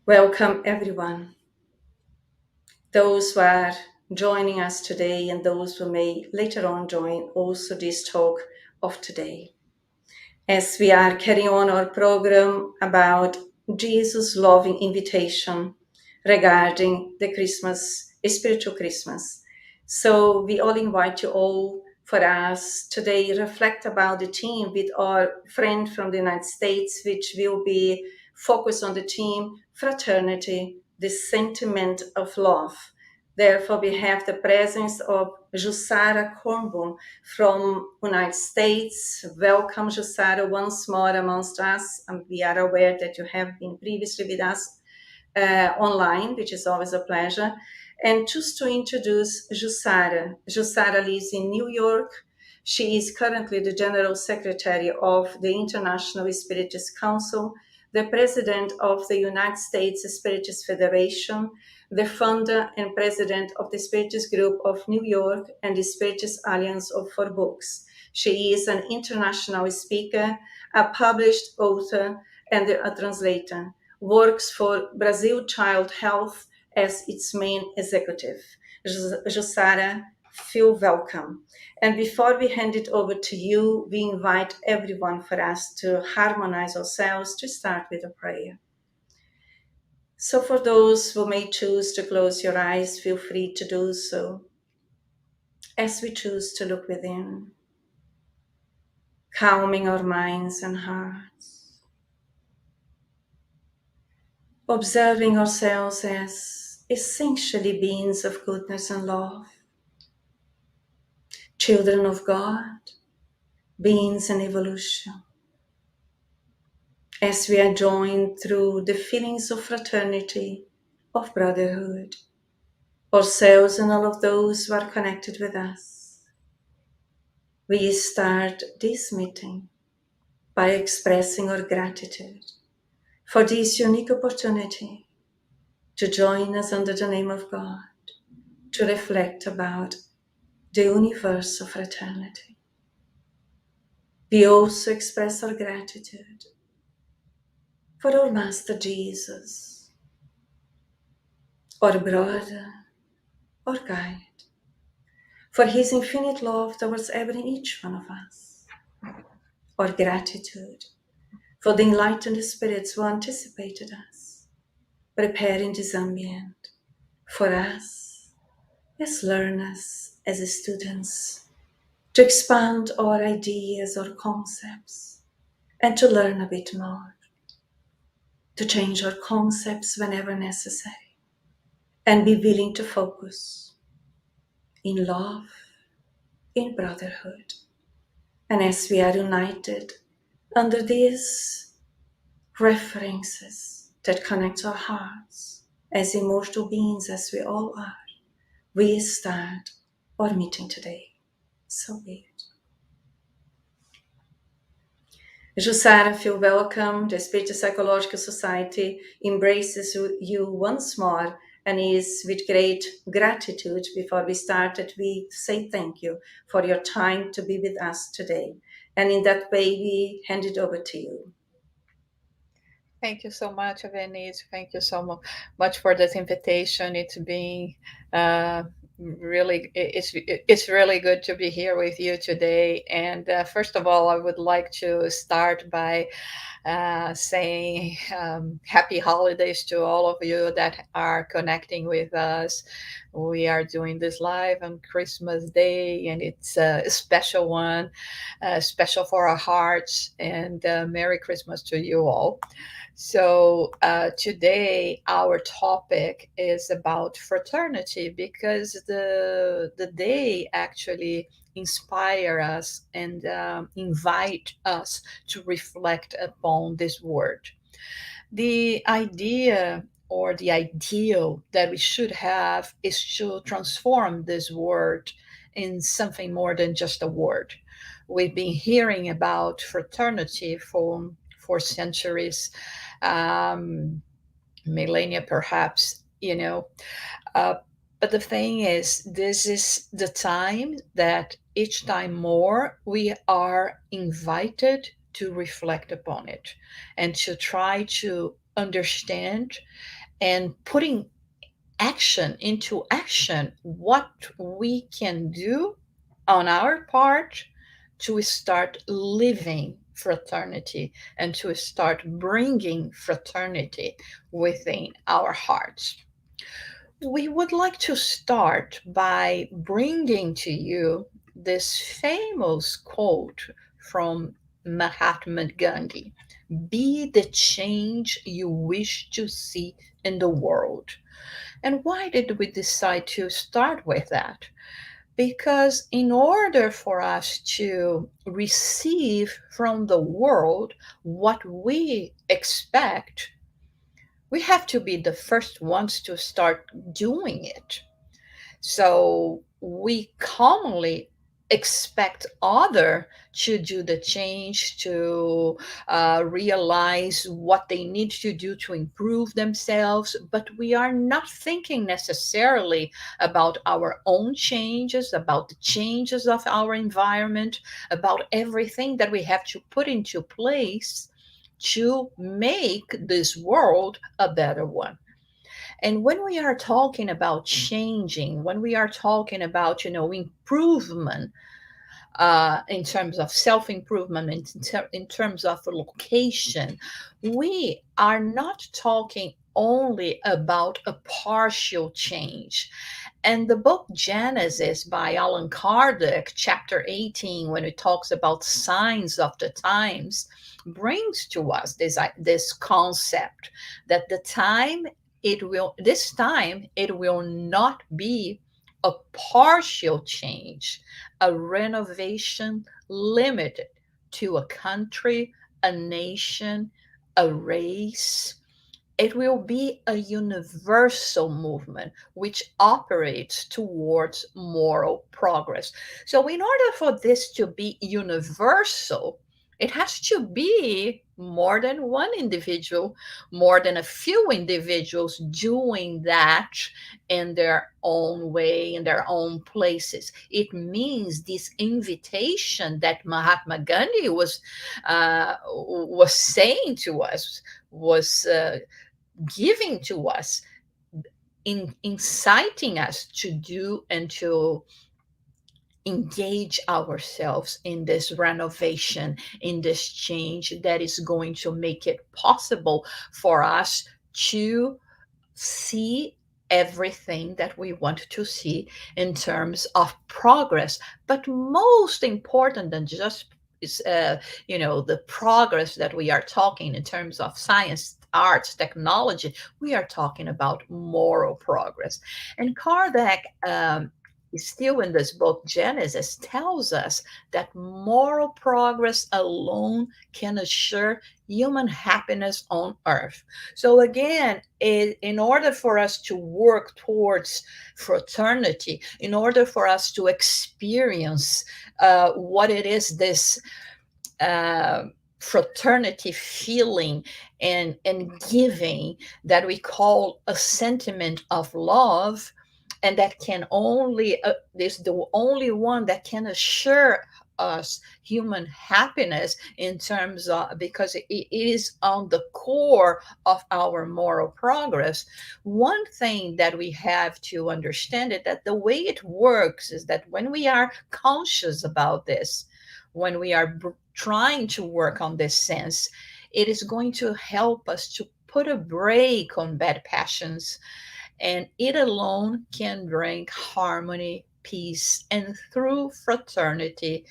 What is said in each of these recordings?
Welcome, everyone. Those who are joining us today and those who may later on join also this talk of today. As we are carrying on our program about Jesus' loving invitation regarding the Christmas, spiritual Christmas. So we all invite you all for us today reflect about the theme with our friend from the United States, which will be focused on the theme Fraternity, the sentiment of love. Therefore, we have the presence of Jussara Korngold from United States. Welcome, Jussara, once more amongst us. And we are aware that you have been previously with us online, which is always a pleasure. And just to introduce Jussara, Jussara lives in New York. She is currently the General Secretary of the International Spiritist Council, the President of the United States Spiritist Federation, the founder and president of the Spiritist Group of New York and the Spiritist Alliance for Books. She is an international speaker, a published author, and a translator. Works for Brazil Child Health as its main executive. Jussara, feel welcome. And before we hand it over to you, we invite everyone for us to harmonize ourselves to start with a prayer. So for those who may choose to close your eyes, feel free to do so. As we choose to look within, calming our minds and hearts, observing ourselves as essentially beings of goodness and love, children of God, beings in evolution. As we are joined through the feelings of fraternity, of brotherhood, ourselves and all of those who are connected with us, we start this meeting by expressing our gratitude for this unique opportunity to join us under the name of God, to reflect about the universe of fraternity. We also express our gratitude for our Master Jesus, our brother, our guide, for his infinite love towards every and each one of us. Our gratitude for the enlightened spirits who anticipated us, preparing this ambient for us as learners, as students, to expand our ideas or concepts and to learn a bit more, to change our concepts whenever necessary, and be willing to focus in love, in brotherhood. And as we are united under these references that connect our hearts as immortal beings as we all are, we start our meeting today. So be it. Jussara, feel welcome. The Spiritist Psychological Society embraces you once more and is with great gratitude. Before we started, we say thank you for your time to be with us today. And in that way, we hand it over to you. Thank you so much, Venice. Thank you so much for this invitation. It's been it's really good to be here with you today. And first of all, I would like to start by saying happy holidays to all of you that are connecting with us. We are doing this live on Christmas Day, and it's a special one, special for our hearts. And Merry Christmas to you all. So today our topic is about fraternity, because the day actually inspire us and invite us to reflect upon this word. The idea or the ideal that we should have is to transform this word in something more than just a word. We've been hearing about fraternity for centuries, millennia perhaps, uh, but the thing is, this is the time that each time more we are invited to reflect upon it and to try to understand and putting action into action what we can do on our part to start living fraternity and to start bringing fraternity within our hearts. We would like to start by bringing to you this famous quote from Mahatma Gandhi: be the change you wish to see in the world. And why did we decide to start with that? Because in order for us to receive from the world what we expect, we have to be the first ones to start doing it. So we commonly expect other to do the change, to realize what they need to do to improve themselves, but we are not thinking necessarily about our own changes, about the changes of our environment, about everything that we have to put into place to make this world a better one. And when we are talking about changing, when we are talking about, improvement, in terms of self improvement, in terms of location, we are not talking only about a partial change. And the book Genesis by Allan Kardec, chapter 18, when it talks about signs of the times, brings to us this concept that this time it will not be a partial change, a renovation limited to a country, a nation, a race. It will be a universal movement which operates towards moral progress. So, in order for this to be universal, it has to be more than one individual, more than a few individuals doing that in their own way, in their own places. It means this invitation that Mahatma Gandhi was saying to us, was giving to us, inciting us to do and to engage ourselves in this renovation, in this change that is going to make it possible for us to see everything that we want to see in terms of progress. But most important than just is the progress that we are talking in terms of science, arts, technology, we are talking about moral progress. And Kardec, still in this book Genesis, tells us that moral progress alone can assure human happiness on earth. So again, in order for us to work towards fraternity, in order for us to experience what it is, this uh, fraternity feeling and giving that we call a sentiment of love, and that can only is the only one that can assure us human happiness, in terms of, because it is on the core of our moral progress. One thing that we have to understand is that the way it works is that when we are conscious about this, when we are trying to work on this sense, it is going to help us to put a brake on bad passions, and it alone can bring harmony, peace, and through fraternity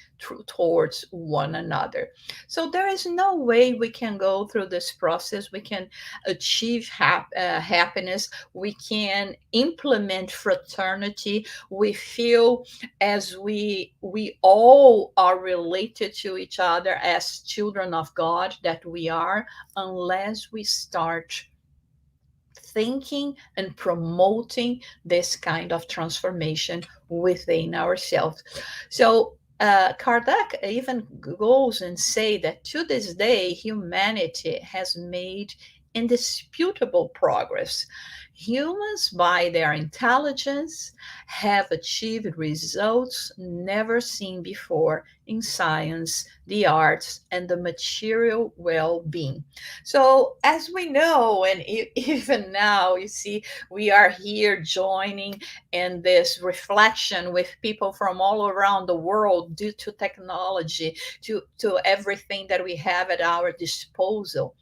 towards one another. So there is no way we can go through this process. We can achieve happiness. We can implement fraternity. We feel as we all are related to each other as children of God that we are, unless we start thinking and promoting this kind of transformation within ourselves. So Kardec even goes and say that to this day, humanity has made indisputable progress. Humans, by their intelligence, have achieved results never seen before in science, the arts, and the material well being. So, as we know, and even now, you see, we are here joining in this reflection with people from all around the world due to technology, to everything that we have at our disposal.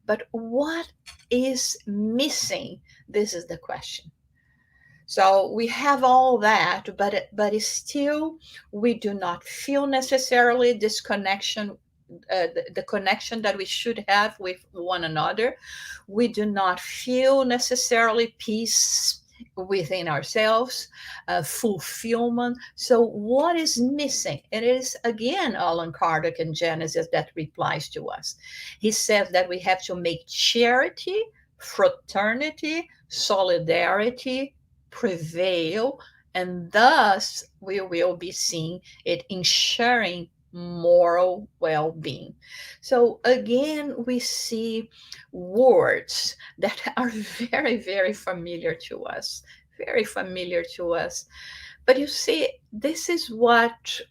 But what is missing? This is the question. So we have all that, but it's still we do not feel necessarily this connection, the connection that we should have with one another. We do not feel necessarily peace within ourselves, fulfillment. So what is missing? It is again Allan Kardec in Genesis that replies to us. He says that we have to make charity, fraternity, solidarity prevail, and thus we will be seeing it ensuring moral well-being. So again, we see words that are very, very familiar to us, very familiar to us. But you see, this is what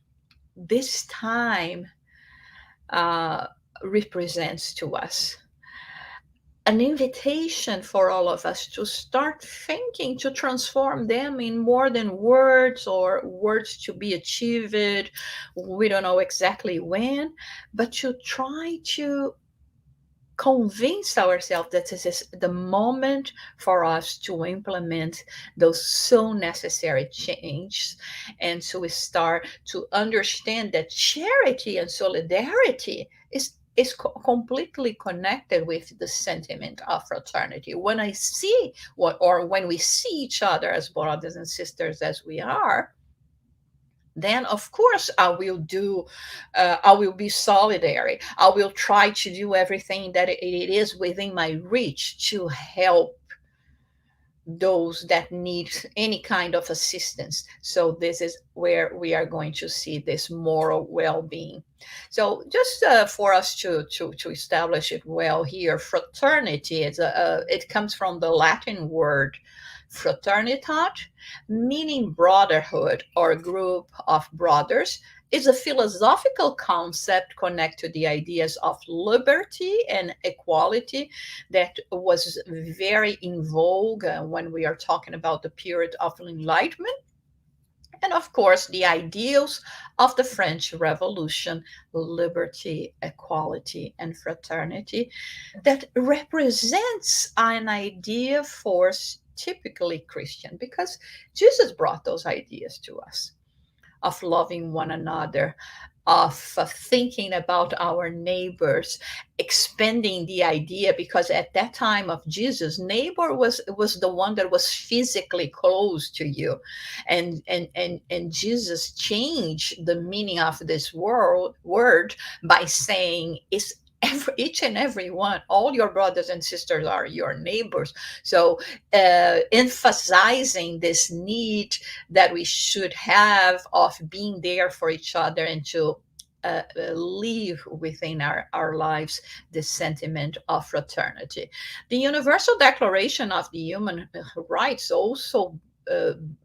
this time uh, represents to us, an invitation for all of us to start thinking to transform them in more than words or words to be achieved. We don't know exactly when, but to try to convince ourselves that this is the moment for us to implement those so necessary changes, and so we start to understand that charity and solidarity is completely connected with the sentiment of fraternity. When I see what, or when we see each other as brothers and sisters as we are, then of course I will be solidary. I will try to do everything that it is within my reach to help those that need any kind of assistance. So this is where we are going to see this moral well-being. So just for us to establish it well here, fraternity is it comes from the Latin word fraternitat, meaning brotherhood or group of brothers. Is a philosophical concept connected to the ideas of liberty and equality that was very in vogue when we are talking about the period of enlightenment. And of course, the ideals of the French Revolution, liberty, equality, and fraternity, that represents an idea for typically Christian, because Jesus brought those ideas to us of loving one another, of thinking about our neighbors, expanding the idea, because at that time of Jesus, neighbor was the one that was physically close to you, and Jesus changed the meaning of this word by saying it's each and every one, all your brothers and sisters are your neighbors. So emphasizing this need that we should have of being there for each other, and to live within our lives this sentiment of fraternity. The Universal Declaration of the Human Rights also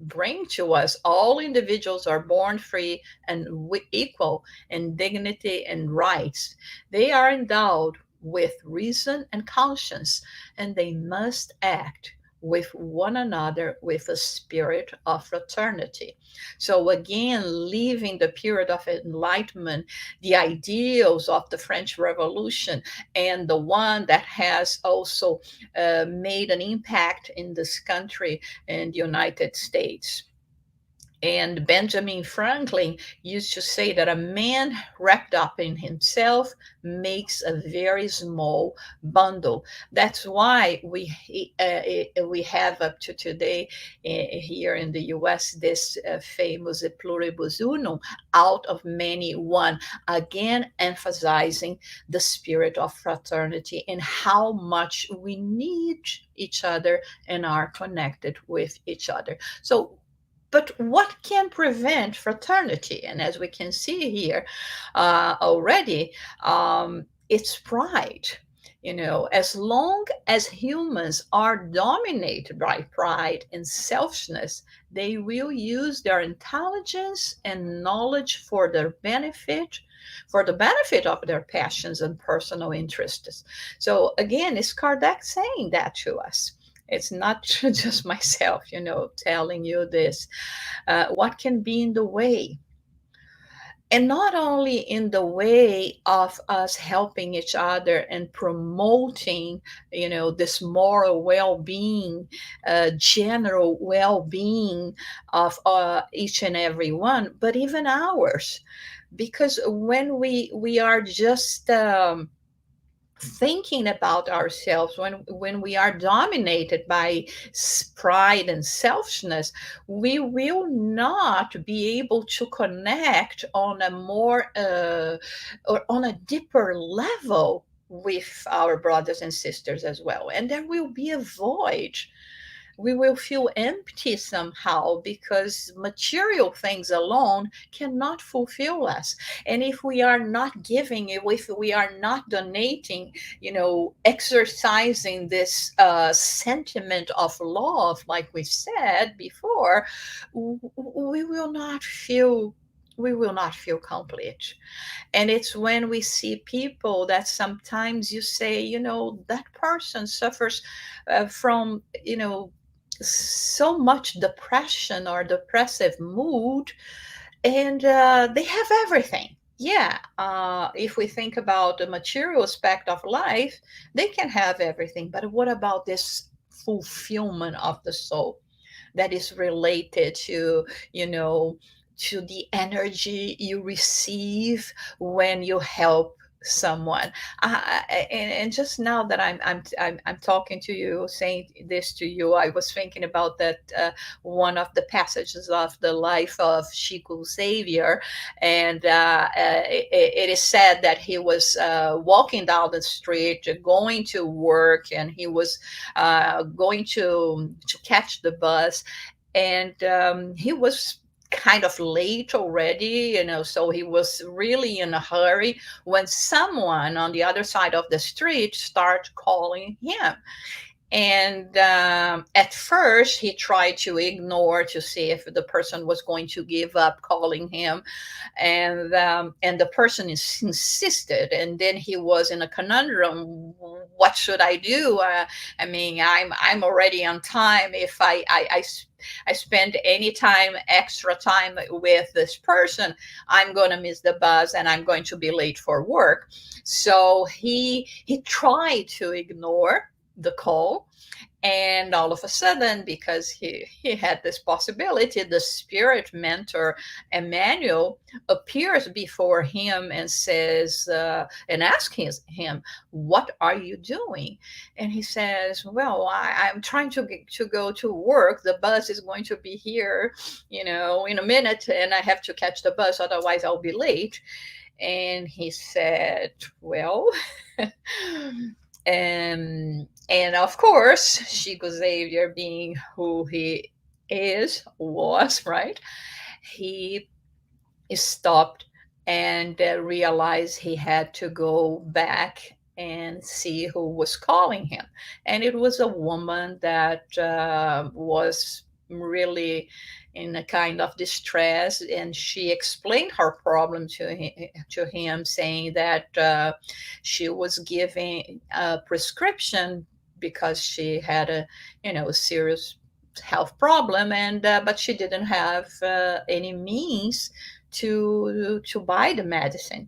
bring to us all individuals are born free and equal in dignity and rights. They are endowed with reason and conscience, and they must act with one another with a spirit of fraternity. So, again, leaving the period of enlightenment, the ideals of the French Revolution, and the one that has also made an impact in this country, in the United States. And Benjamin Franklin used to say that a man wrapped up in himself makes a very small bundle. That's why we have up to today here in the U.S. this famous pluribus unum, out of many one. Again, emphasizing the spirit of fraternity and how much we need each other and are connected with each other. So but what can prevent fraternity? And as we can see here already, it's pride. As long as humans are dominated by pride and selfishness, they will use their intelligence and knowledge for the benefit of their passions and personal interests. So again, is Kardec saying that to us? It's not just myself, telling you this. What can be in the way? And not only in the way of us helping each other and promoting this moral well-being, general well-being of each and every one, but even ours, because when we are just thinking about ourselves, when we are dominated by pride and selfishness, we will not be able to connect on a more or on a deeper level with our brothers and sisters as well, and there will be a void. We will feel empty somehow, because material things alone cannot fulfill us. And if we are not giving, if we are not donating, exercising this sentiment of love, like we said before, we will not feel, complete. And it's when we see people that sometimes you say, that person suffers from, so much depression or depressive mood, and they have everything. Yeah, if we think about the material aspect of life, they can have everything. But what about this fulfillment of the soul that is related to, to the energy you receive when you help someone? And just now that I'm talking to you, saying this to you, I was thinking about that one of the passages of the life of Chico Xavier, and it is said that he was walking down the street, going to work, and he was going to catch the bus, and he was kind of late already, so he was really in a hurry when someone on the other side of the street started calling him. And at first, he tried to ignore to see if the person was going to give up calling him, and the person insisted. And then he was in a conundrum. What should I do? I mean, I'm already on time. If I spend any time, extra time with this person, I'm going to miss the bus and I'm going to be late for work. So he tried to ignore the call, and all of a sudden, because he had this possibility, the spirit mentor Emmanuel appears before him and says and asks him, what are you doing? And he says, well, I'm trying to go to work. The bus is going to be here in a minute, and I have to catch the bus, otherwise I'll be late. And he said, well, and of course, Chico Xavier, being who he was, right? He stopped and realized he had to go back and see who was calling him. And it was a woman that was really in a kind of distress, and she explained her problem to him, saying that she was giving a prescription because she had a serious health problem, and but she didn't have any means to buy the medicine.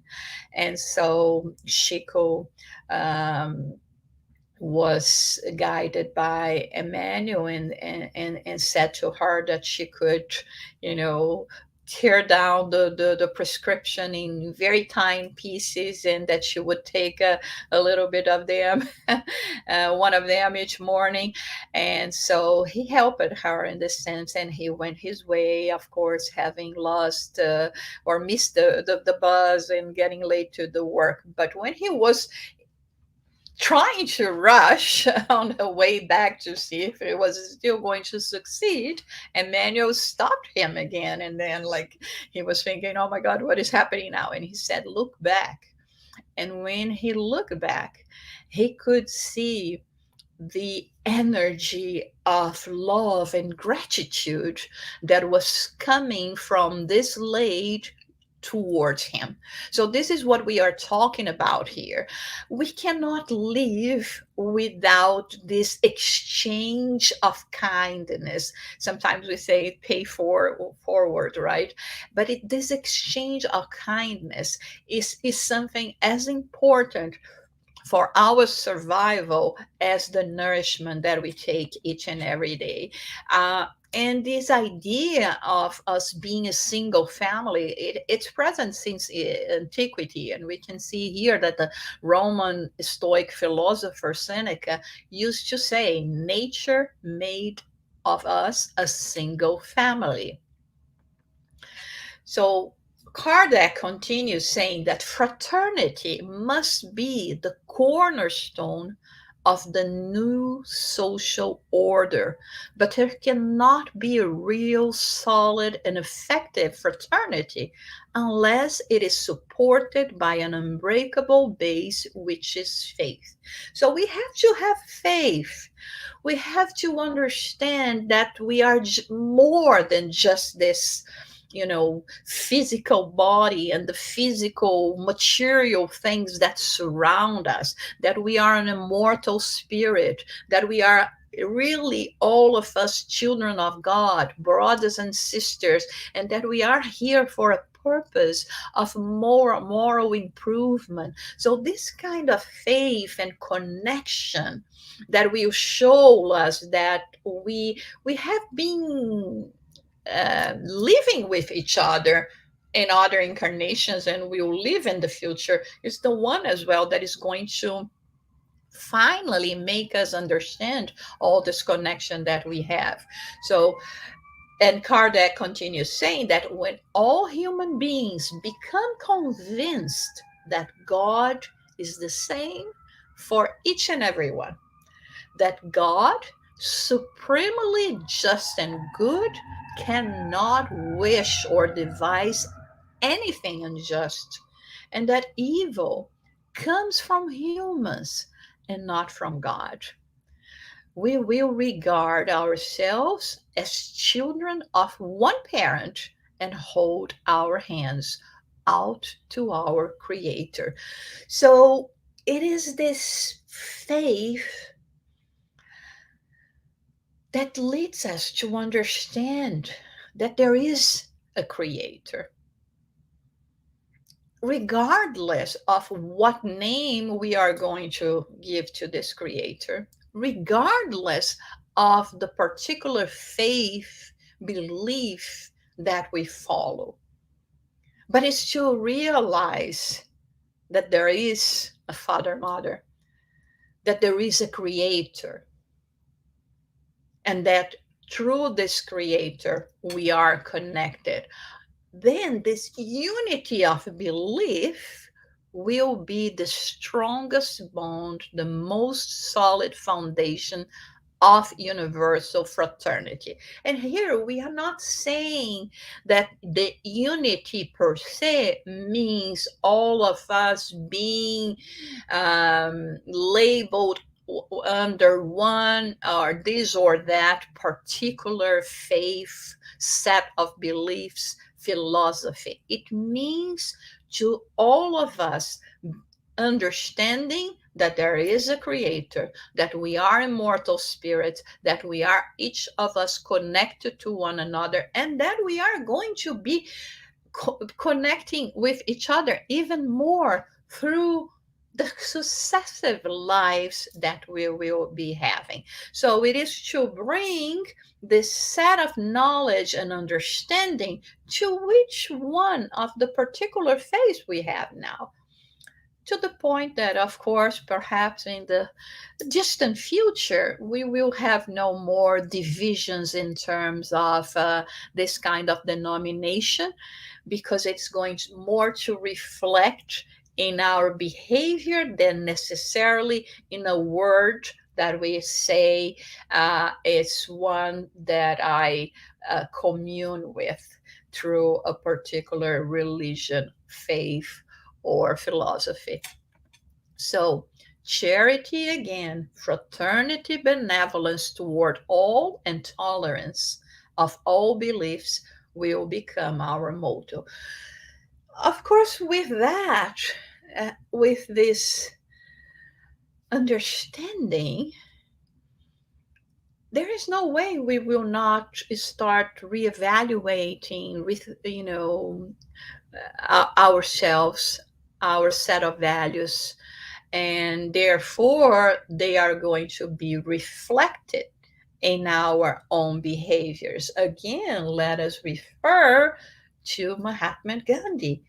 And so Chico was guided by Emmanuel, and said to her that she could, you know, tear down the prescription in very tiny pieces, and that she would take a little bit of them, one of them each morning. And so he helped her in this sense, and he went his way, of course, having lost or missed the bus and getting late to the work. But when he was trying to rush on the way back to see if it was still going to succeed, Emmanuel stopped him again. And then, like, he was thinking, oh my God, what is happening now? And he said, look back. And when he looked back, he could see the energy of love and gratitude that was coming from this lady towards him. So, this is what we are talking about here. We cannot live without this exchange of kindness. Sometimes we say pay forward, right? But this exchange of kindness is something as important for our survival as the nourishment that we take each and every day. And this idea of us being a single family, it's present since antiquity. And we can see here that the Roman Stoic philosopher Seneca used to say, nature made of us a single family. So Kardec continues saying that fraternity must be the cornerstone of the new social order, but there cannot be a real, solid, and effective fraternity unless it is supported by an unbreakable base, which is faith. So we have to have faith. We have to understand that we are more than just this, physical body and the physical material things that surround us, that we are an immortal spirit, that we are really all of us children of God, brothers and sisters, and that we are here for a purpose of more moral improvement. So this kind of faith and connection that will show us that we have been living with each other in other incarnations and will live in the future is the one as well that is going to finally make us understand all this connection that we have. So, and Kardec continues saying that when all human beings become convinced that God is the same for each and every one, that God, supremely just and good, cannot wish or devise anything unjust, and that evil comes from humans and not from God. We will regard ourselves as children of one parent and hold our hands out to our Creator. So it is this faith that leads us to understand that there is a creator, regardless of what name we are going to give to this creator, regardless of the particular faith, belief that we follow. But it's to realize that there is a father, mother, that there is a creator, and that through this creator we are connected. Then this unity of belief will be the strongest bond, the most solid foundation of universal fraternity. And here we are not saying that the unity per se means all of us being labeled under one or this or that particular faith, set of beliefs, philosophy. It means to all of us understanding that there is a creator, that we are immortal spirits, that we are each of us connected to one another, and that we are going to be connecting with each other even more through the successive lives that we will be having. So it is to bring this set of knowledge and understanding to which one of the particular faiths we have now, to the point that, of course, perhaps in the distant future, we will have no more divisions in terms of this kind of denomination, because it's going more to reflect in our behavior than necessarily in a word that we say. It's one that I commune with through a particular religion, faith, or philosophy. So, charity again, fraternity, benevolence toward all, and tolerance of all beliefs will become our motto. Of course, with that, with this understanding, there is no way we will not start reevaluating with, ourselves, our set of values, and therefore they are going to be reflected in our own behaviors. Again, let us refer to Mahatma Gandhi.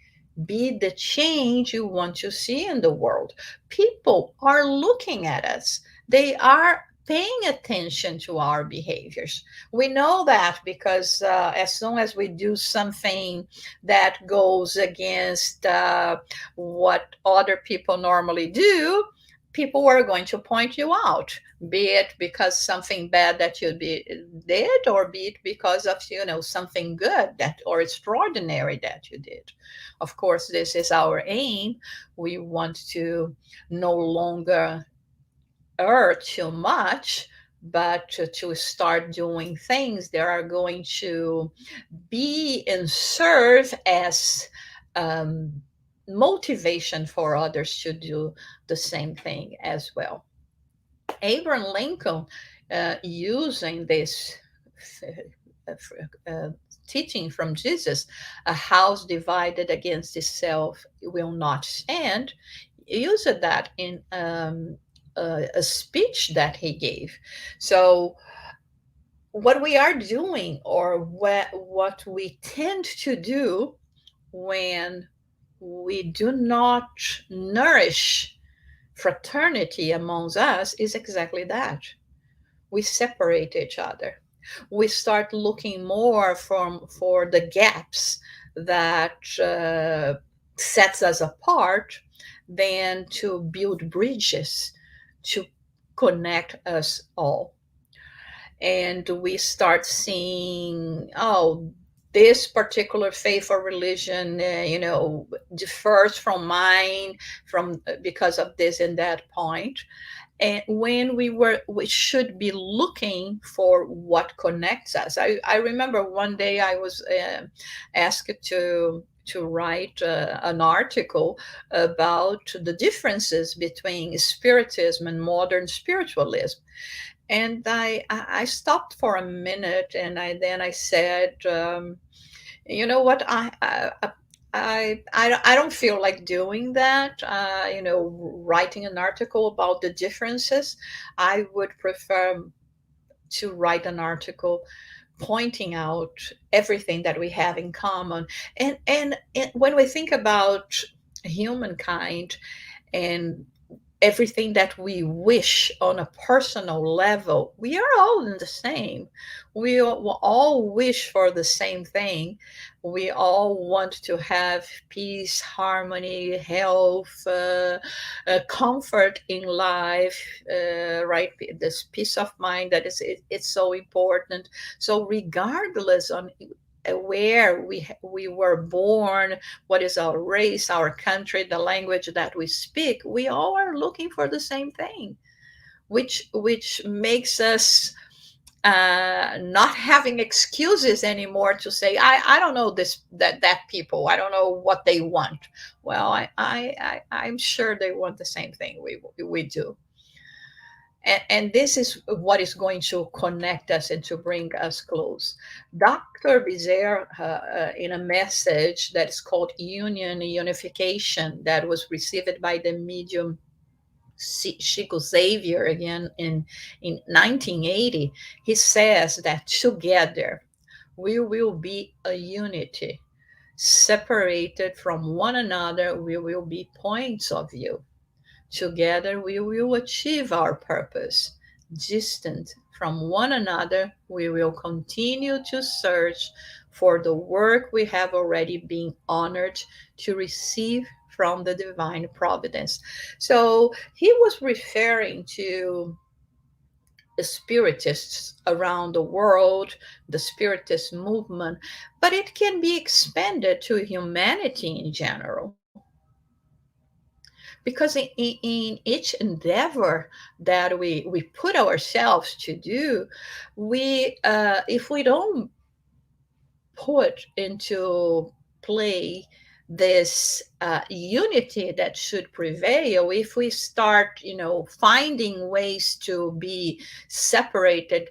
Be the change you want to see in the world. People are looking at us, they are paying attention to our behaviors. We know that because as soon as we do something that goes against what other people normally do, people are going to point you out, be it because something bad that did, or be it because of something good that or extraordinary that you did. Of course, this is our aim. We want to no longer err too much, but to start doing things that are going to be and serve as um, motivation for others to do the same thing as well. Abraham Lincoln, using this uh, teaching from Jesus, a house divided against itself will not stand, used that in a speech that he gave. So, what we are doing, or what we tend to do when we do not nourish fraternity amongst us, is exactly that. We separate each other. We start looking more for the gaps that sets us apart than to build bridges to connect us all. And we start seeing, oh, this particular faith or religion differs from mine, from because of this and that point. And when we should be looking for what connects us. I remember one day I was asked to write an article about the differences between Spiritism and modern spiritualism. And I stopped for a minute, and I said, you know what, I don't feel like doing that, writing an article about the differences. I would prefer to write an article pointing out everything that we have in common. And when we think about humankind and everything that we wish on a personal level, we are all in the same. We all wish for the same thing. We all want to have peace, harmony, health, comfort in life, right? This peace of mind that it's so important. So regardless on where we were born, what is our race, our country, the language that we speak, we all are looking for the same thing, which makes us not having excuses anymore to say, I don't know that people, I don't know what they want. Well, I'm sure they want the same thing we do. And this is what is going to connect us and to bring us close. Dr. Bizet, in a message that is called Union Unification, that was received by the medium Chico Xavier again in 1980, he says that together we will be a unity. Separated from one another, we will be points of view. Together we will achieve our purpose. Distant from one another, we will continue to search for the work we have already been honored to receive from the divine providence. So he was referring to the spiritists around the world, the spiritist movement, but it can be expanded to humanity in general. Because in each endeavor that we put ourselves to do, we if we don't put into play this unity that should prevail, if we start, finding ways to be separated,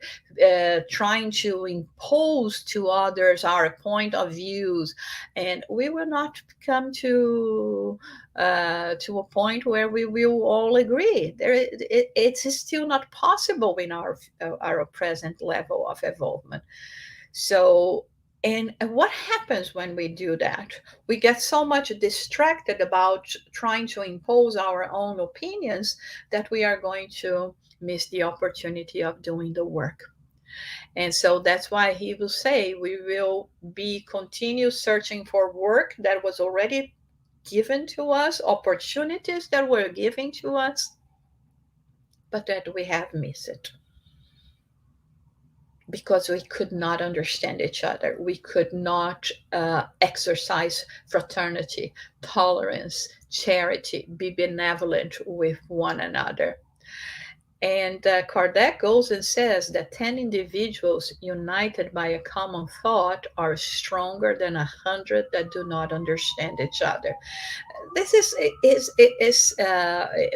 trying to impose to others our point of views, and we will not come to a point where we will all agree. It's still not possible in our present level of involvement. So, and what happens when we do that? We get so much distracted about trying to impose our own opinions that we are going to miss the opportunity of doing the work. And so that's why he will say we will be continue searching for work that was already given to us, opportunities that were given to us, but that we have missed it because we could not understand each other. We could not exercise fraternity, tolerance, charity, be benevolent with one another. And Kardec goes and says that 10 individuals united by a common thought are stronger than 100 that do not understand each other. This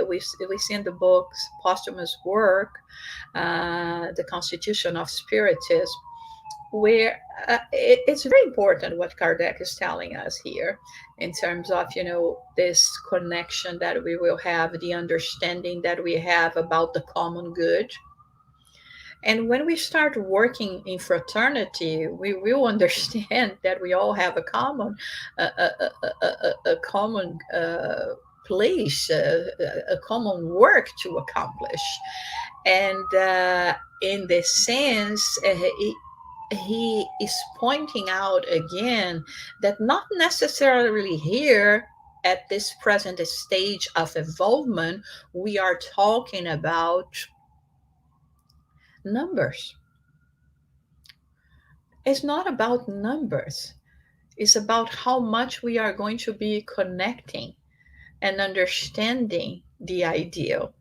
we see in the book's posthumous work, the Constitution of Spiritism, where it's very important what Kardec is telling us here in terms of, this connection that we will have, the understanding that we have about the common good. And when we start working in fraternity, we will understand that we all have a common, a common place, a common work to accomplish. And in this sense, he is pointing out again that not necessarily here at this present stage of evolvement, we are talking about numbers. It's not about numbers. It's about how much we are going to be connecting and understanding the ideal.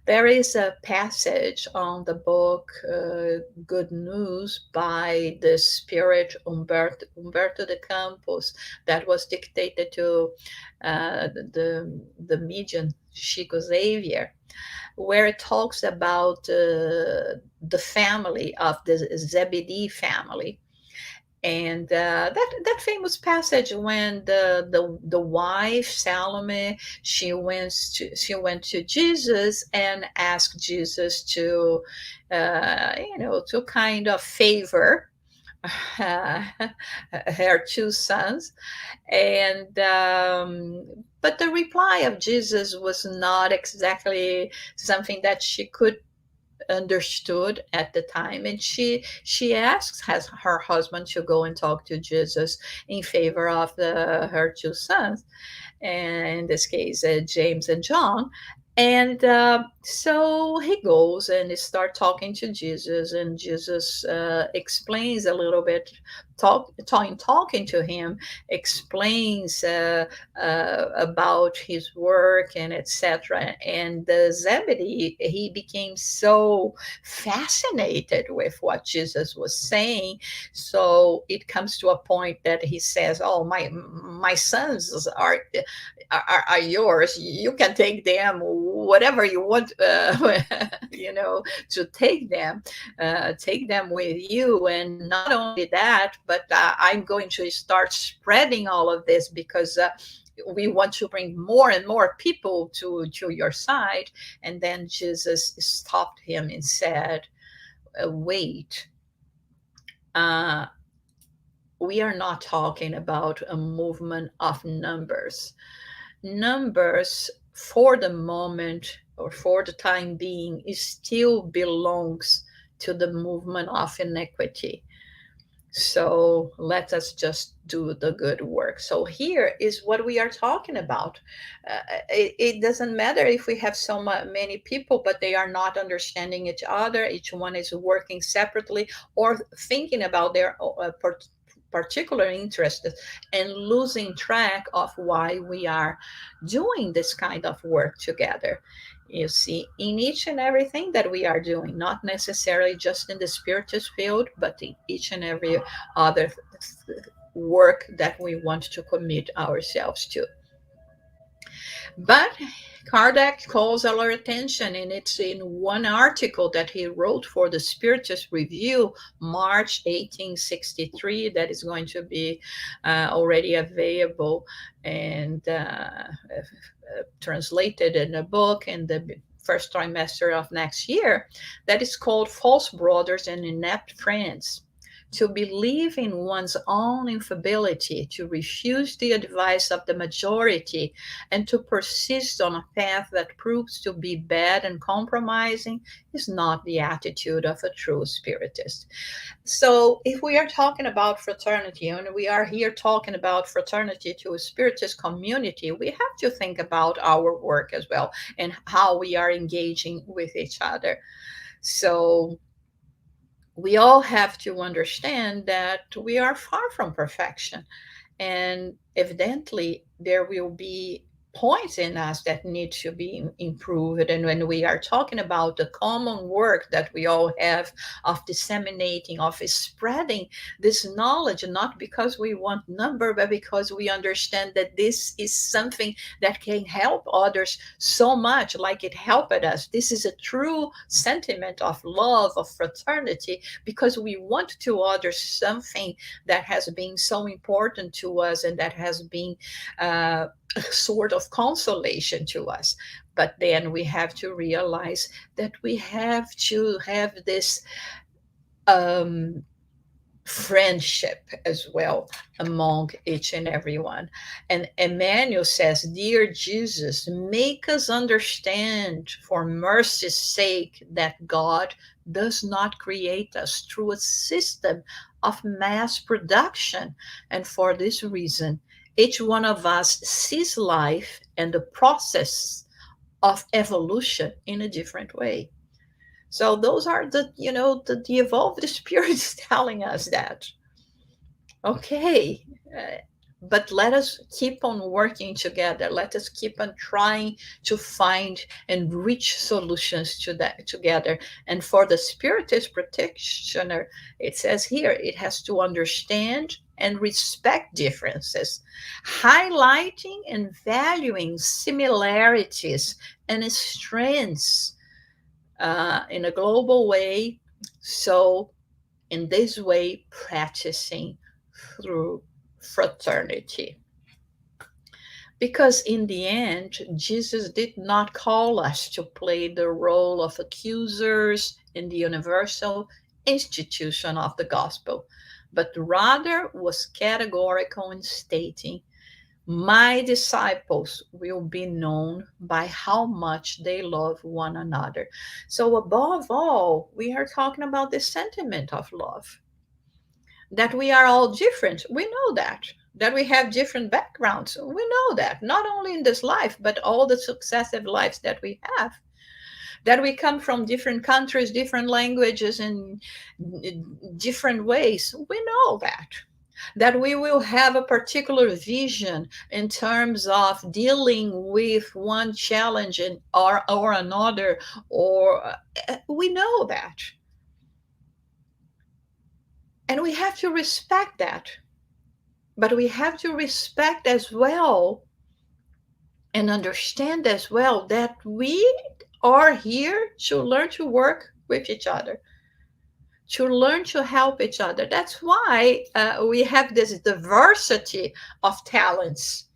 There is a passage on the book Good News by the spirit Humberto de Campos that was dictated to the medium Chico Xavier, where it talks about the family of the Zebedee family. And that famous passage when the wife Salome, she went to Jesus and asked Jesus to to kind of favor uh, her two sons, and but the reply of Jesus was not exactly something that she could understood at the time, and she asks her husband to go and talk to Jesus in favor of her two sons, and in this case James and John. And so he goes and he starts talking to Jesus, and Jesus explains a little bit, talking to him, explains about his work and etc. And Zebedee, he became so fascinated with what Jesus was saying. So it comes to a point that he says, "Oh, my sons are yours. You can take them whatever you want, to take them with you. And not only that, but I'm going to start spreading all of this because we want to bring more and more people to your side." And then Jesus stopped him and said, "Wait, we are not talking about a movement of numbers. Numbers for the moment or for the time being, it still belongs to the movement of iniquity. So let us just do the good work." So here is what we are talking about. It doesn't matter if we have so many people, but they are not understanding each other. Each one is working separately or thinking about their particular interest and losing track of why we are doing this kind of work together. You see, in each and everything that we are doing, not necessarily just in the spiritist field, but in each and every other work that we want to commit ourselves to. But Kardec calls our attention, and it's in one article that he wrote for the Spiritist Review, March 1863, that is going to be already available and translated in a book in the first trimester of next year, that is called False Brothers and Inept Friends. To believe in one's own infability, to refuse the advice of the majority, and to persist on a path that proves to be bad and compromising is not the attitude of a true spiritist. So, if we are talking about fraternity, and we are here talking about fraternity to a spiritist community, we have to think about our work as well and how we are engaging with each other. So, we all have to understand that we are far from perfection. And evidently, there will be points in us that need to be improved. And when we are talking about the common work that we all have of disseminating, of spreading this knowledge, not because we want number, but because we understand that this is something that can help others so much, like it helped us. This is a true sentiment of love, of fraternity, because we want to others something that has been so important to us and that has been a sort of consolation to us. But then we have to realize that we have to have this um, friendship as well among each and every one. And Emmanuel says, "Dear Jesus, make us understand for mercy's sake that God does not create us through a system of mass production. And for this reason, each one of us sees life and the process of evolution in a different way." So those are the evolved spirits telling us that. Okay, but let us keep on working together. Let us keep on trying to find and reach solutions to that together. And for the Spiritist practitioner, it says here, it has to understand and respect differences, highlighting and valuing similarities and strengths in a global way. So, in this way, practicing through fraternity. Because in the end, Jesus did not call us to play the role of accusers in the universal institution of the gospel, but rather was categorical in stating, "My disciples will be known by how much they love one another." So, above all, we are talking about the sentiment of love, that we are all different. We know that we have different backgrounds. We know that, not only in this life, but all the successive lives that we have, that we come from different countries, different languages, and different ways. We know that we will have a particular vision in terms of dealing with one challenge or another, or we know that. And we have to respect that. But we have to respect as well and understand as well that we are here to learn to work with each other, to learn to help each other. That's why we have this diversity of talents,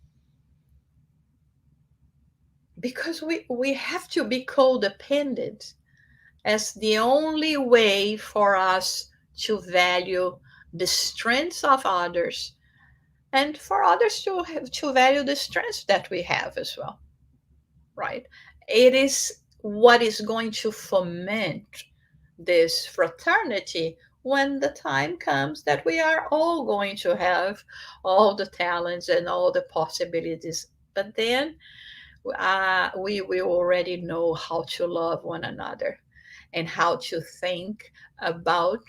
because we have to be codependent as the only way for us to value the strengths of others and for others to have to value the strengths that we have as well, right? It is what is going to foment this fraternity when the time comes that we are all going to have all the talents and all the possibilities. But then we will already know how to love one another and how to think about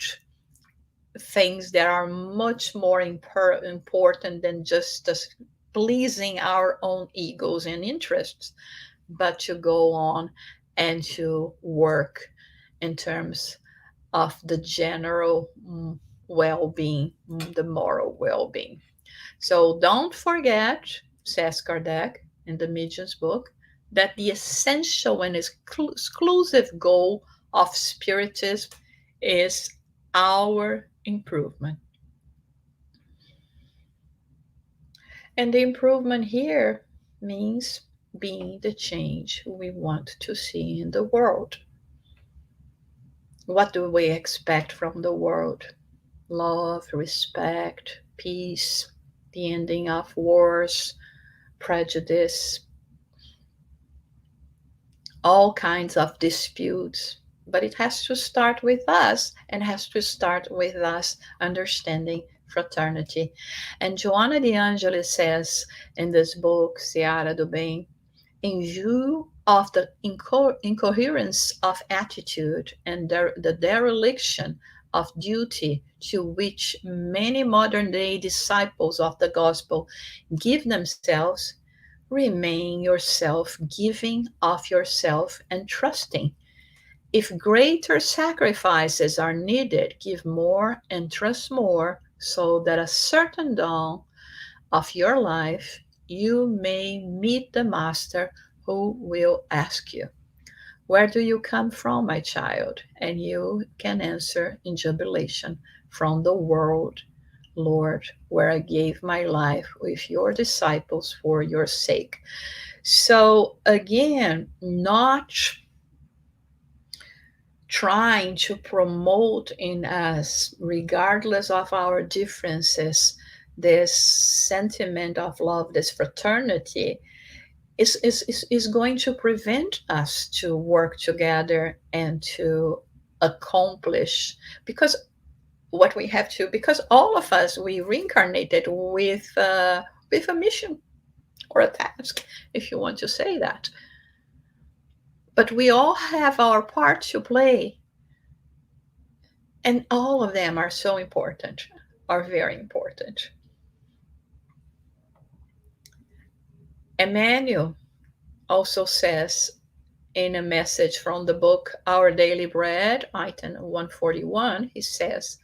things that are much more important than just us pleasing our own egos and interests, but to go on and to work in terms of the general well-being, the moral well-being. So don't forget, says Kardec in the Medium's book, that the essential and exclusive goal of Spiritism is our improvement. And the improvement here means being the change we want to see in the world. What do we expect from the world? Love, respect, peace, the ending of wars, prejudice, all kinds of disputes. But it has to start with us, and has to start with us understanding fraternity. And Joana de Angelis says in this book, Seara do Bem, in view of the incoherence of attitude and the dereliction of duty to which many modern day disciples of the gospel give themselves, remain yourself, giving of yourself and trusting. If greater sacrifices are needed, give more and trust more, so that a certain dawn of your life you may meet the Master who will ask you, where do you come from, my child? And you can answer in jubilation, from the world, Lord, where I gave my life with your disciples for your sake. So, again, not trying to promote in us, regardless of our differences, this sentiment of love, this fraternity, is going to prevent us to work together and to accomplish, because what we have to, because all of us, we reincarnated with a mission or a task, if you want to say that. But we all have our part to play, and all of them are so important, are very important. Emmanuel also says in a message from the book Our Daily Bread, item 141, he says,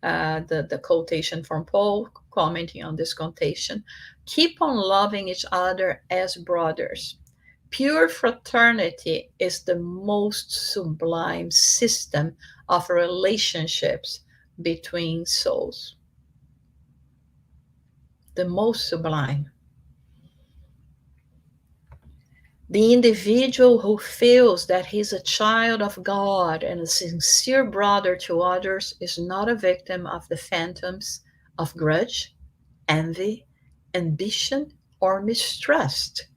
the quotation from Paul, commenting on this quotation, keep on loving each other as brothers. Pure fraternity is the most sublime system of relationships between souls. The most sublime. The individual who feels that he's a child of God and a sincere brother to others is not a victim of the phantoms of grudge, envy, ambition, or mistrust.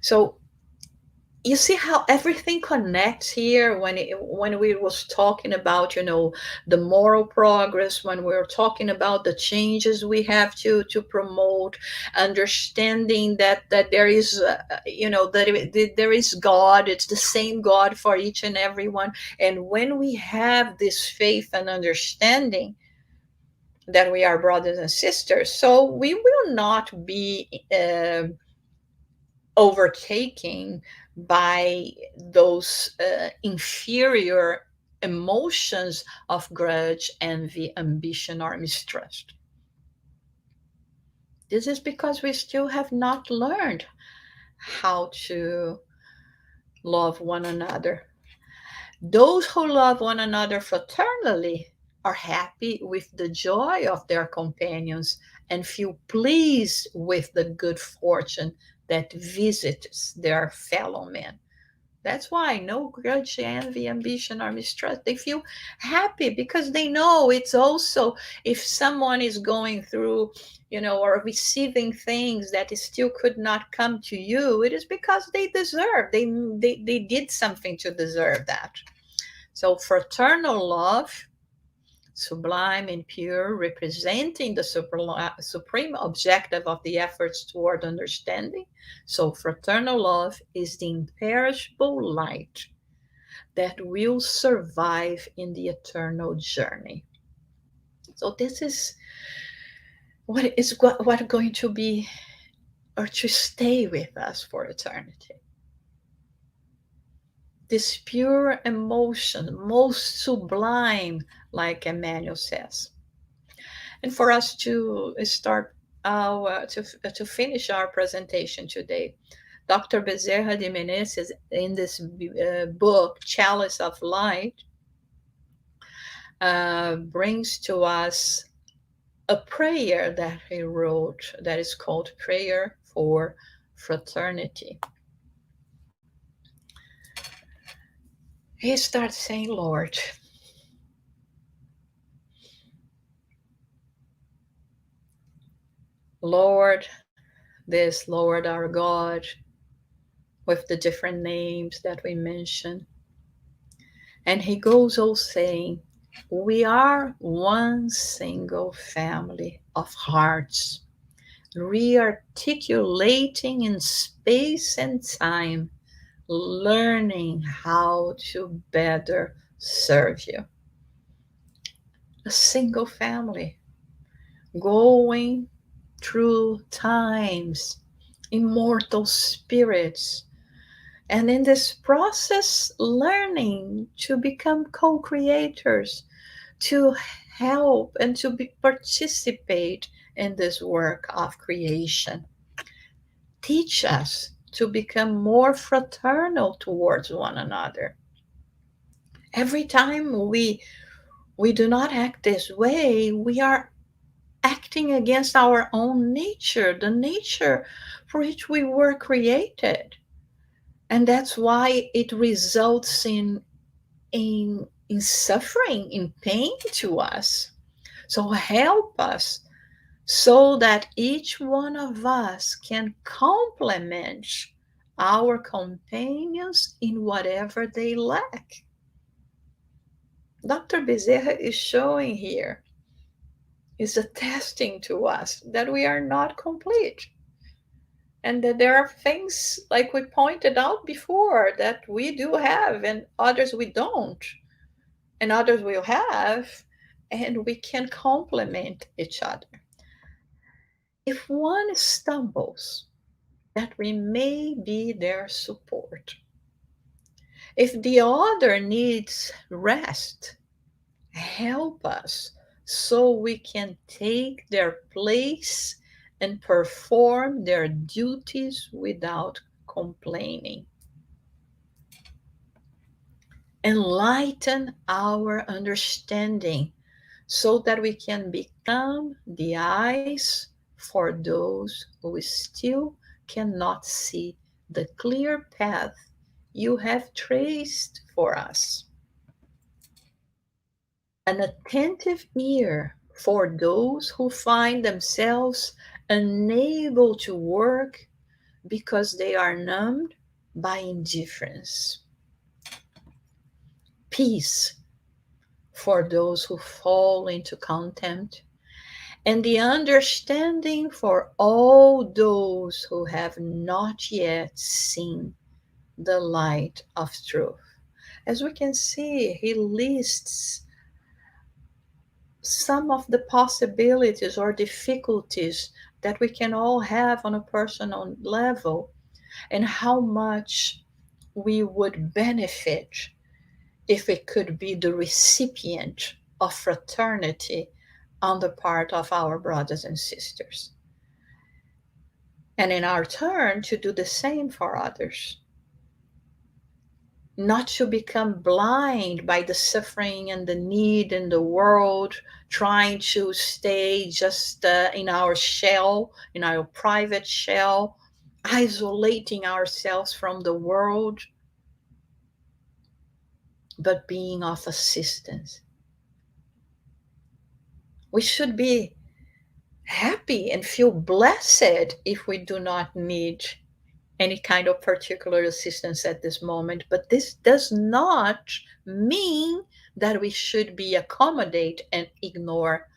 So you see how everything connects here when we was talking about, the moral progress, when we were talking about the changes we have to promote, understanding that there is that there is God. It's the same God for each and every one. And when we have this faith and understanding that we are brothers and sisters, so we will not be overtaken by those inferior emotions of grudge, envy, ambition, or mistrust. This is because we still have not learned how to love one another. Those who love one another fraternally are happy with the joy of their companions and feel pleased with the good fortune that visits their fellow men. That's why no grudge, envy, ambition, or mistrust. They feel happy because they know it's also, if someone is going through, or receiving things that still could not come to you, it is because they deserve. They did something to deserve that. So fraternal love, sublime and pure, representing the supreme objective of the efforts toward understanding. So fraternal love is the imperishable light that will survive in the eternal journey. So this is what going to be or to stay with us for eternity. This pure emotion, most sublime, like Emmanuel says. And for us to start to finish our presentation today, Dr. Bezerra de Menezes, in this book, Chalice of Light, brings to us a prayer that he wrote that is called Prayer for Fraternity. He starts saying, Lord, this Lord our God, with the different names that we mentioned. And he goes on saying, we are one single family of hearts, rearticulating in space and time, learning how to better serve you. A single family going through times, immortal spirits, and in this process, learning to become co creators, to help and to participate in this work of creation. Teach us to become more fraternal towards one another. Every time we do not act this way, we are acting against our own nature, the nature for which we were created. And that's why it results in suffering, in pain to us. So help us so that each one of us can complement our companions in whatever they lack. Dr. Bezerra is showing here, is attesting to us that we are not complete. And that there are things, like we pointed out before, that we do have and others we don't. And others will have, and we can complement each other. If one stumbles, that we may be their support. If the other needs rest, help us so we can take their place and perform their duties without complaining. Enlighten our understanding so that we can become the eyes for those who still cannot see the clear path you have traced for us. An attentive ear for those who find themselves unable to work because they are numbed by indifference. Peace for those who fall into contempt, and the understanding for all those who have not yet seen the light of truth. As we can see, he lists some of the possibilities or difficulties that we can all have on a personal level, and how much we would benefit if we could be the recipient of fraternity on the part of our brothers and sisters. And in our turn, to do the same for others. Not to become blind by the suffering and the need in the world, trying to stay just in our shell, in our private shell, isolating ourselves from the world, but being of assistance. We should be happy and feel blessed if we do not need any kind of particular assistance at this moment. But this does not mean that we should be accommodate and ignore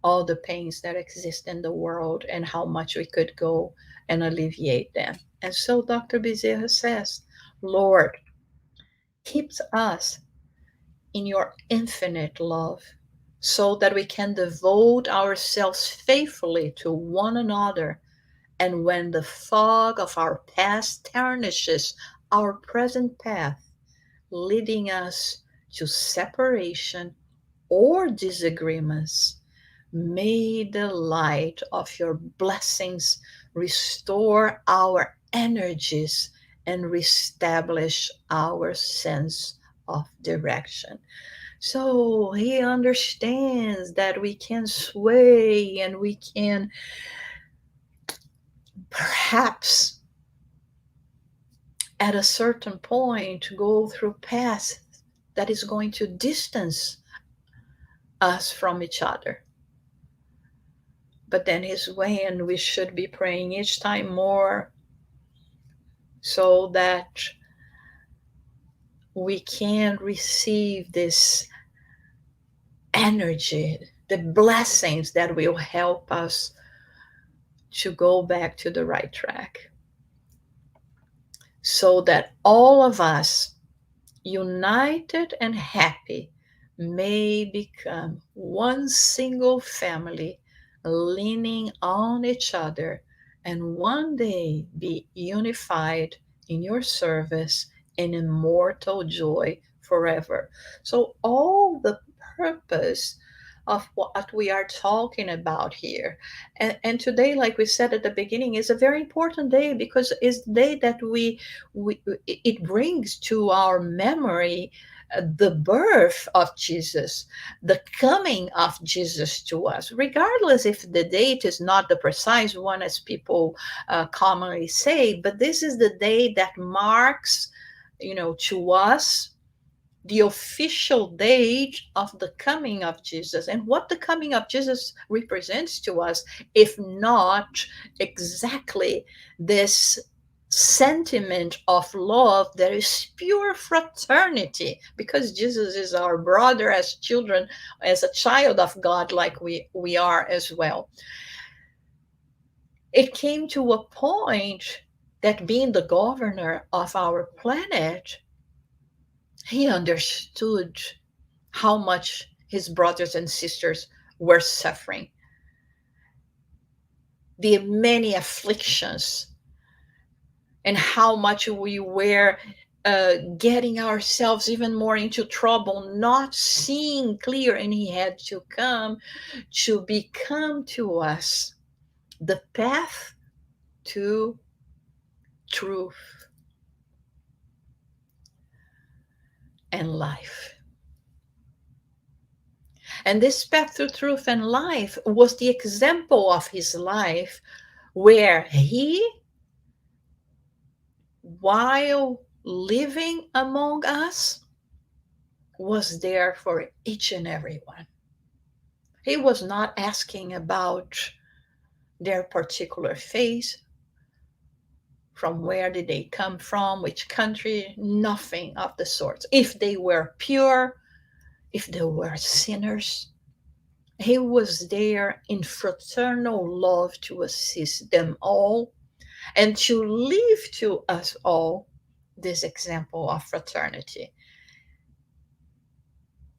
all the pains that exist in the world and how much we could go and alleviate them. And so Dr. Bezerra says, Lord, keeps us in your infinite love, so that we can devote ourselves faithfully to one another. And when the fog of our past tarnishes our present path, leading us to separation or disagreements, may the light of your blessings restore our energies and reestablish our sense of direction. So he understands that we can sway and we can perhaps at a certain point go through paths that is going to distance us from each other. But then is when we should be praying each time more, so that we can receive this energy, the blessings that will help us to go back to the right track, so that all of us, united and happy, may become one single family, leaning on each other, and one day be unified in your service in immortal joy forever. So, all the purpose of what we are talking about here. And today, like we said at the beginning, is a very important day, because it's the day that we it brings to our memory the birth of Jesus, the coming of Jesus to us, regardless if the date is not the precise one as people commonly say. But this is the day that marks, to us, the official date of the coming of Jesus. And what the coming of Jesus represents to us, if not exactly this sentiment of love that is pure fraternity, because Jesus is our brother as children, as a child of God, like we are as well. It came to a point that, being the governor of our planet, he understood how much his brothers and sisters were suffering, the many afflictions, and how much we were getting ourselves even more into trouble, not seeing clear. And he had to come to become to us the path to truth and life. And this path to truth and life was the example of his life, where he, while living among us, was there for each and every one. He was not asking about their particular faith, from where did they come from, which country, nothing of the sort. If they were pure, if they were sinners, he was there in fraternal love to assist them all and to leave to us all this example of fraternity,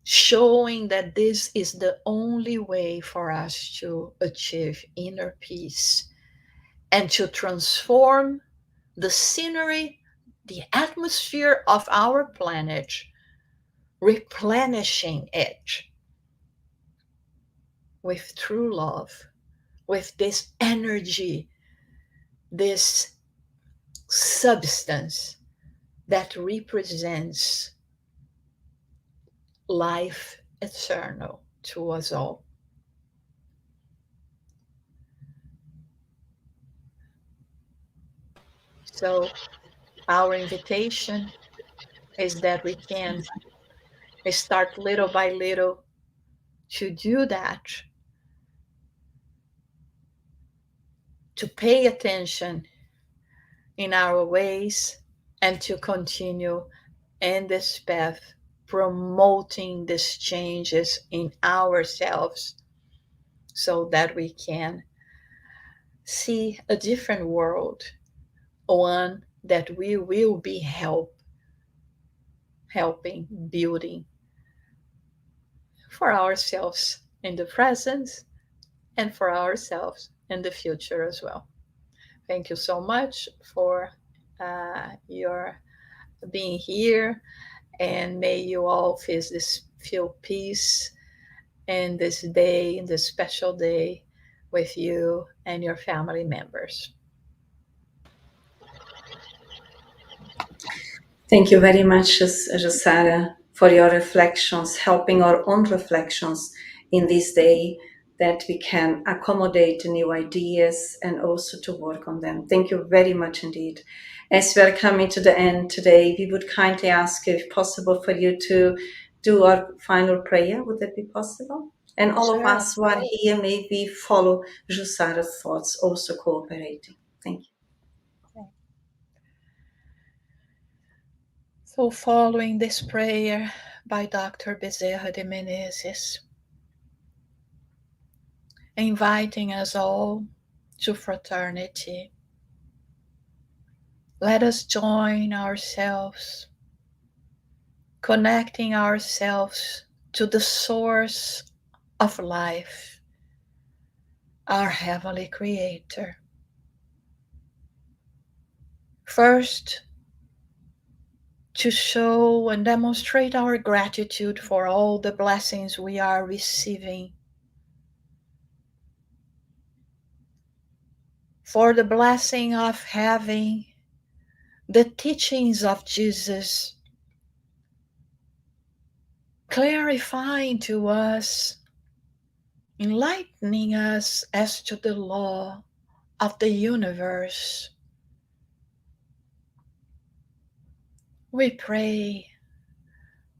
showing that this is the only way for us to achieve inner peace and to transform the scenery, the atmosphere of our planet, replenishing it with true love, with this energy, this substance that represents life eternal to us all. So, our invitation is that we can start little by little to do that, to pay attention in our ways, and to continue in this path, promoting these changes in ourselves, so that we can see a different world, one that we will be helping, building for ourselves in the present and for ourselves in the future as well. Thank you so much for your being here, and may you all feel peace in this day, in this special day, with you and your family members. Thank you very much, Jussara, for your reflections, helping our own reflections in this day, that we can accommodate new ideas and also to work on them. Thank you very much indeed. As we are coming to the end today, we would kindly ask if possible for you to do our final prayer. Would that be possible? And all of Sure. us who are here, may we follow Jussara's thoughts, also cooperating. Thank you. So, following this prayer by Dr. Bezerra de Menezes, inviting us all to fraternity, let us join ourselves, connecting ourselves to the source of life, our Heavenly Creator. First, to show and demonstrate our gratitude for all the blessings we are receiving, for the blessing of having the teachings of Jesus clarifying to us, enlightening us as to the law of the universe. We pray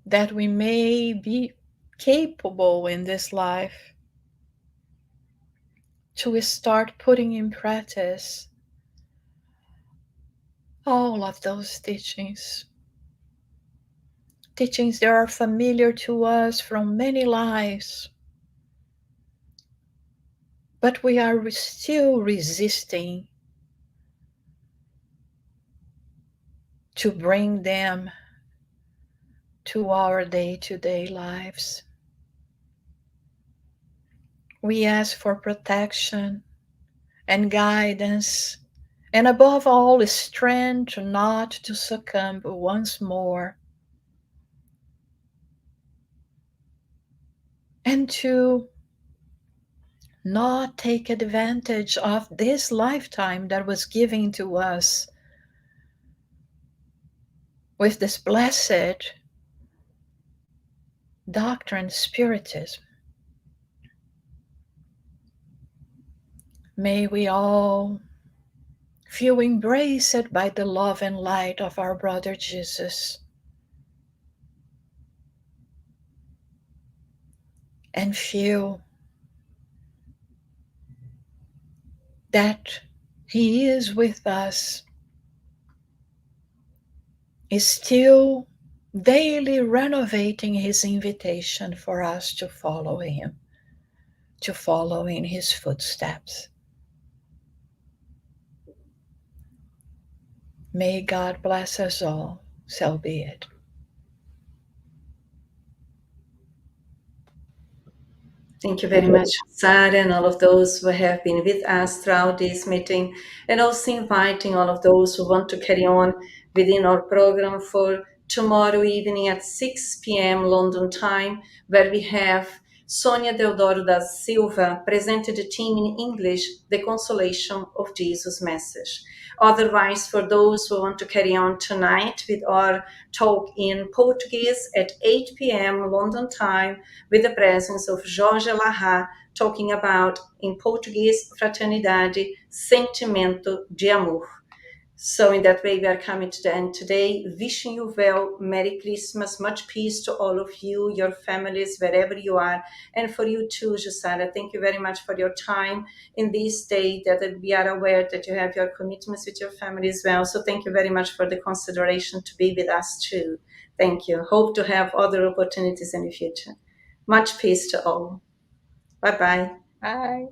that we may be capable in this life to start putting in practice all of those teachings. Teachings that are familiar to us from many lives, but we are still resisting to bring them to our day-to-day lives. We ask for protection and guidance, and above all, strength not to succumb once more, and to not take advantage of this lifetime that was given to us with this blessed doctrine, Spiritism. May we all feel embraced by the love and light of our brother Jesus, and feel that He is with us, is still daily renovating His invitation for us to follow Him, to follow in His footsteps. May God bless us all. So be it. Thank you very much, Sarah, and all of those who have been with us throughout this meeting, and also inviting all of those who want to carry on within our program for tomorrow evening at 6 p.m. London time, where we have Sonia Deodoro da Silva presented the theme in English, The Consolation of Jesus Message. Otherwise, for those who want to carry on tonight with our talk in Portuguese at 8 p.m. London time, with the presence of Jorge Larra, talking about, in Portuguese, Fraternidade, Sentimento de Amor. So in that way, we are coming to the end today. Wishing you well, Merry Christmas, much peace to all of you, your families, wherever you are. And for you too, Jussara, thank you very much for your time in this day, that we are aware that you have your commitments with your family as well. So thank you very much for the consideration to be with us too. Thank you. Hope to have other opportunities in the future. Much peace to all. Bye-bye. Bye.